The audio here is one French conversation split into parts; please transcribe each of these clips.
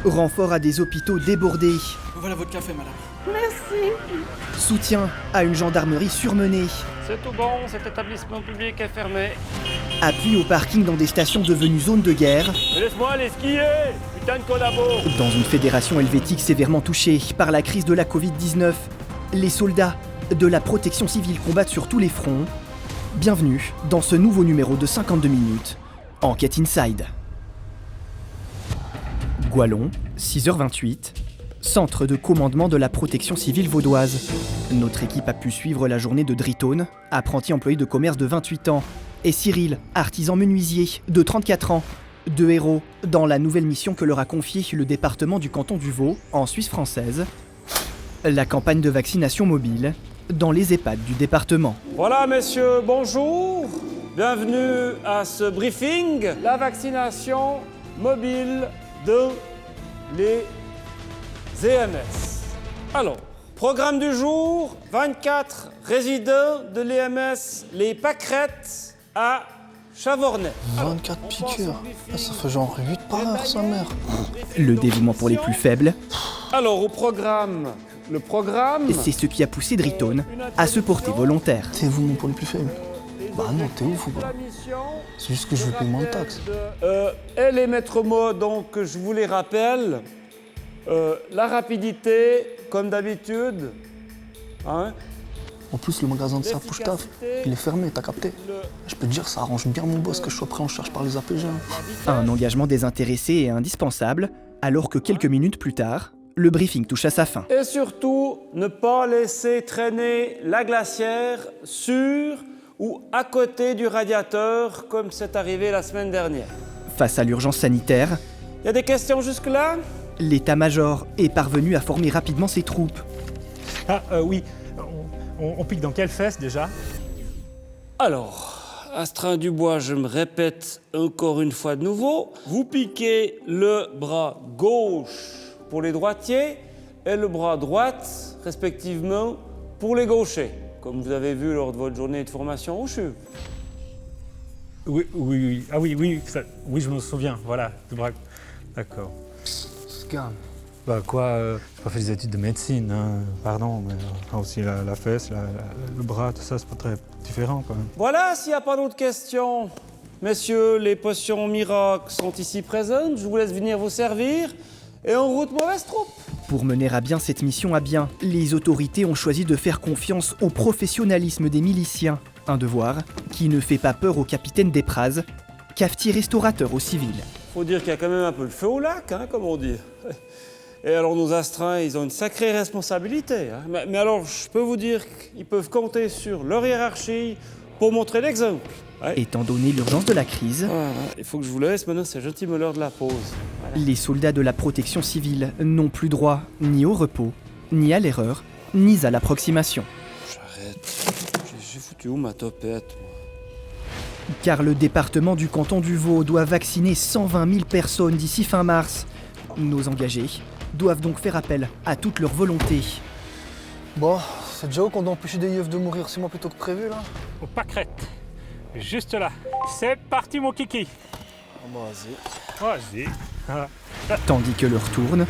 Renfort à des hôpitaux débordés. Voilà votre café, madame. Merci. Soutien à une gendarmerie surmenée. C'est tout bon, cet établissement public est fermé. Appui au parking dans des stations devenues zones de guerre. Mais laisse-moi aller skier, putain de collabo. Dans une fédération helvétique sévèrement touchée par la crise de la Covid-19, les soldats de la protection civile combattent sur tous les fronts. Bienvenue dans ce nouveau numéro de 52 minutes, Enquête Inside. Goualon, 6h28, centre de commandement de la protection civile vaudoise. Notre équipe a pu suivre la journée de Dritone, apprenti employé de commerce de 28 ans, et Cyril, artisan menuisier de 34 ans, deux héros dans la nouvelle mission que leur a confiée le département du canton du Vaud, en Suisse française, la campagne de vaccination mobile dans les EHPAD du département. Voilà, messieurs, bonjour. Bienvenue à ce briefing. La vaccination mobile de les EMS. Alors, programme du jour, 24 résidents de l'EMS Les Pâquerettes à Chavornay. 24 piqûres. Ça fait genre 8 par heure, sa mère. Le dévouement pour les plus faibles, Alors, au programme, le programme... c'est ce qui a poussé Dritone à se porter volontaire. T'es vous, mon pour les plus faibles. Bah non, t'es ouf ou quoi? C'est juste que je veux payer moins de taxes. Et les maîtres mots, donc, je vous les rappelle. La rapidité, comme d'habitude. Hein, En plus, le magasin de ça, Pouche-Taf, il est fermé, t'as capté? Je peux te dire, ça arrange bien mon boss que je sois pris en charge par les APG. Un engagement désintéressé et indispensable, alors que quelques minutes plus tard, le briefing touche à sa fin. Et surtout, ne pas laisser traîner la glacière sur ou à côté du radiateur, comme c'est arrivé la semaine dernière. Face à l'urgence sanitaire, Il y a des questions jusque-là? l'état-major est parvenu à former rapidement ses troupes. Oui, on pique dans quelle fesse déjà? Alors, Astrein Dubois, je me répète encore une fois de nouveau, vous piquez le bras gauche pour les droitiers et le bras droite, respectivement, pour les gauchers, comme vous avez vu lors de votre journée de formation au CHUV. Oui. Ah oui, oui, je me souviens, voilà, le bras. D'accord. Scam. Bah quoi, j'ai pas fait des études de médecine, hein, pardon, mais aussi la fesse, le bras, tout ça, c'est pas très différent quand même. Voilà, s'il n'y a pas d'autres questions, messieurs, les potions miracles sont ici présentes, je vous laisse venir vous servir, et en route mauvaise troupe. Pour mener à bien cette mission à bien, les autorités ont choisi de faire confiance au professionnalisme des miliciens. Un devoir qui ne fait pas peur au capitaine Despraz, cafetier restaurateur au civil. Faut dire qu'il y a quand même un peu le feu au lac, hein, comme on dit. Et alors nos astreints, ils ont une sacrée responsabilité. Hein. Mais alors, je peux vous dire qu'ils peuvent compter sur leur hiérarchie pour montrer l'exemple. Ouais. Étant donné l'urgence de la crise, Voilà, il faut que je vous laisse, maintenant c'est gentiment l'heure de la pause. Voilà. les soldats de la protection civile n'ont plus droit ni au repos, ni à l'erreur, ni à l'approximation. J'arrête. J'ai foutu où ma topette, moi? Car le département du canton du Vaud doit vacciner 120 000 personnes d'ici fin mars. Nos engagés doivent donc faire appel à toute leur volonté. Bon, c'est déjà où qu'on doit empêcher des yeufs de mourir 6 mois plus tôt que prévu, là? Aux pâquerettes, juste là. C'est parti mon kiki. Vas-y. Ah. Tandis que l'heure tourne,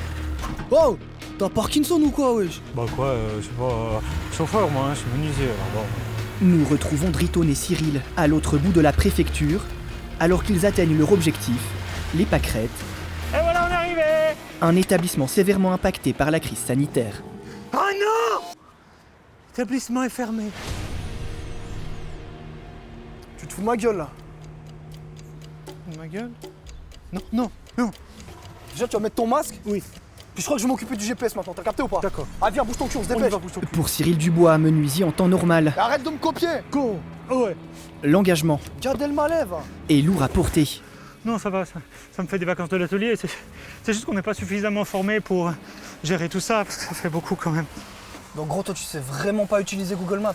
Oh, t'as Parkinson ou quoi, wesh? Bah quoi, je sais pas, chauffeur moi, hein, je suis menuisier, alors bon. nous retrouvons Dritone et Cyril à l'autre bout de la préfecture, alors qu'ils atteignent leur objectif, les Pâquerettes, Et voilà, on est arrivé. un établissement sévèrement impacté par la crise sanitaire. Oh non! L'établissement est fermé. Tu te fous de ma gueule, là? Ma gueule? Non. Déjà, tu vas mettre ton masque? Oui. Puis je crois que je vais m'occuper du GPS maintenant, t'as capté ou pas? D'accord. Ah, viens, bouge ton cul, on se On y dépêche. va, bouge ton cul. Pour Cyril Dubois, menuisier en temps normal, Et arrête de me copier! Go! Oh ouais. l'engagement Gad Elmaleh, va! est lourd à porter. Non, ça va, ça me fait des vacances de l'atelier. C'est juste qu'on n'est pas suffisamment formé pour gérer tout ça, parce que ça fait beaucoup quand même. Donc gros, toi, tu sais vraiment pas utiliser Google Maps?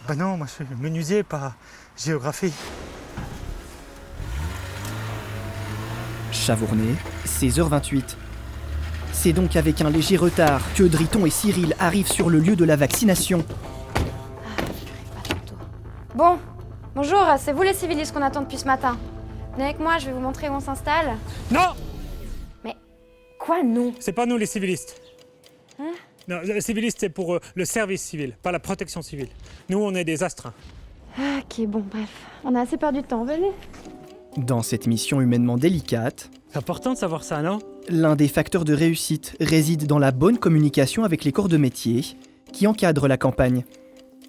Bah non, moi je suis menuisier, pas géographie. Chavournay, 16h28. C'est donc avec un léger retard que Driton et Cyril arrivent sur le lieu de la vaccination. Bon, bonjour, c'est vous les civilistes qu'on attend depuis ce matin. Venez avec moi, je vais vous montrer où on s'installe. Non! Quoi? Quoi, non? C'est pas nous les civilistes. Hein? Non, le civiliste, c'est pour le service civil, pas la protection civile. Nous, on est des astreints. Ok, bon, bref. On a assez perdu de temps, venez. Dans cette mission humainement délicate, C'est important de savoir ça, non? l'un des facteurs de réussite réside dans la bonne communication avec les corps de métier qui encadrent la campagne.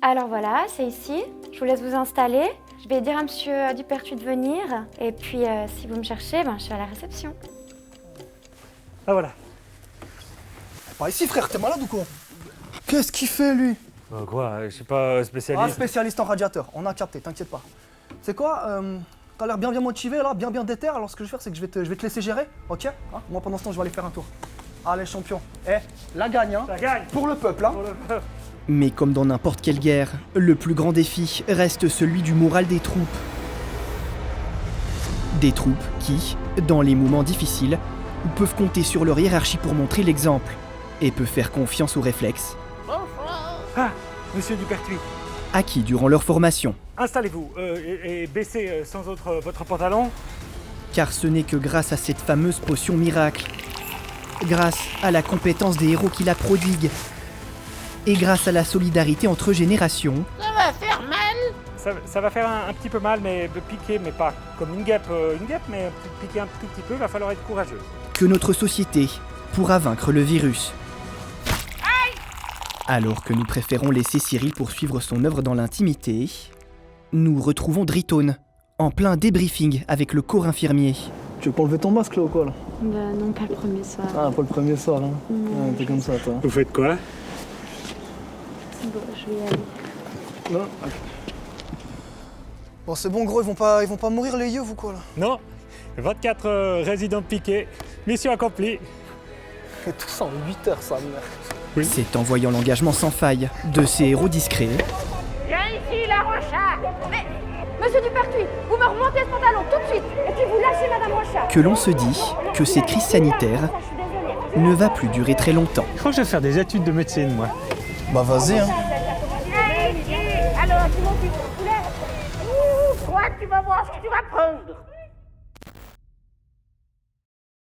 Alors voilà, c'est ici. Je vous laisse vous installer. Je vais dire à monsieur Dupertuis de venir. Et puis, si vous me cherchez, je suis à la réception. Ah voilà. Pas ici, frère, t'es malade ou quoi? Qu'est-ce qu'il fait, lui? Quoi? Je suis pas spécialiste. Spécialiste en radiateur, on a capté, t'inquiète pas. C'est quoi t'as l'air bien motivé, là, bien déter. Alors, ce que je vais faire, c'est que je vais te laisser gérer, ok? Hein, moi, pendant ce temps, je vais aller faire un tour. Allez, champion. La gagne, hein? Ça gagne. Pour le peuple, hein? Mais comme dans n'importe quelle guerre, le plus grand défi reste celui du moral des troupes. Des troupes qui, dans les moments difficiles, peuvent compter sur leur hiérarchie pour montrer l'exemple et peuvent faire confiance aux réflexes Ah, monsieur Dupertuis, acquis durant leur formation. installez-vous et baissez sans autre votre pantalon. Car ce n'est que grâce à cette fameuse potion miracle, grâce à la compétence des héros qui la prodiguent, et grâce à la solidarité entre générations, Ça va faire un petit peu mal, mais piquer, mais pas comme une guêpe, mais piquer un tout petit peu, il va falloir être courageux. que notre société pourra vaincre le virus. Alors que nous préférons laisser Cyril poursuivre son œuvre dans l'intimité, nous retrouvons Dritone, en plein débriefing avec le corps infirmier. Tu veux pas enlever ton masque, là, ou quoi, là? Bah non, pas le premier soir. Ah, pas le premier soir, hein? Non. T'es comme ça, toi. Vous faites quoi? Bon, je vais y aller. Non. Bon, c'est bon, gros, ils vont pas mourir, les yeux, ou quoi, là? Non, 24 résidents piqués, mission accomplie. Et tout ça en 8 heures, ça, merde. C'est en voyant l'engagement sans faille de ces héros discrets Viens ici, la Rochard. Mais, monsieur Dupertuis, vous me remontez ce pantalon tout de suite. Et puis vous lâchez madame Rochard. que l'on se dit que cette crise sanitaire Je suis désolée. ne va plus durer très longtemps. Je crois que je vais faire des études de médecine, moi. Bah, vas-y, hein. Viens ici. Alors, tu m'occupes. Toi, tu vas voir ce que tu vas prendre.